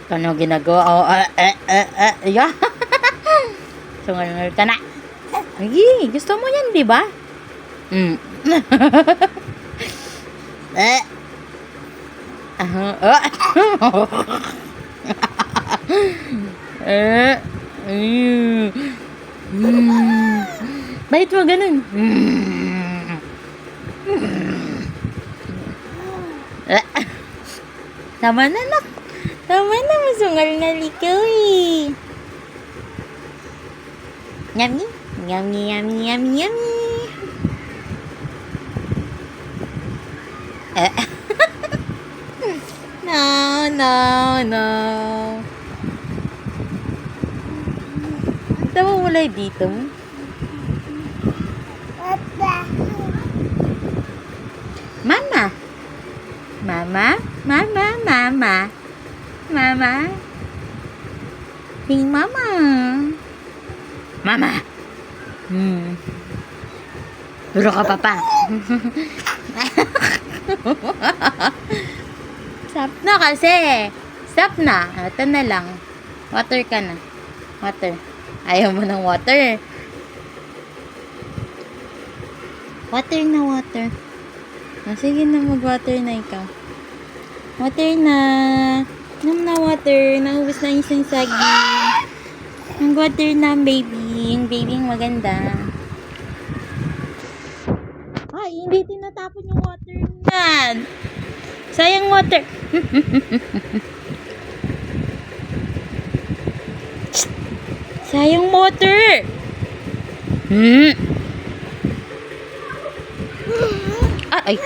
Ano ginagawa? Oh, yeah. Sungal ka na. Ay, gusto mo yan, di ba? Mm. Bakit mo ganun? Tama na, nak. Tama na, masungal na likaw eh. Yummy, yummy, yummy, yummy, yummy. No, no, no. Tawa mo lang dito. Mama. Mama, mama, mama. Mama. Sing mama. Mama. Duro ka, papa. Stop na kasi. Stop na. Ito na lang. Water ka na. Water. Ayaw mo ng water. Water na, water. Sige na, mag-water na ikaw. Water na. Inom na water. Naubos na isang sagi. Mag-water na, baby. Yung baby yung maganda. Ay, hindi tinatapon yung water niyan. Sayang water. Sayang water. Ay.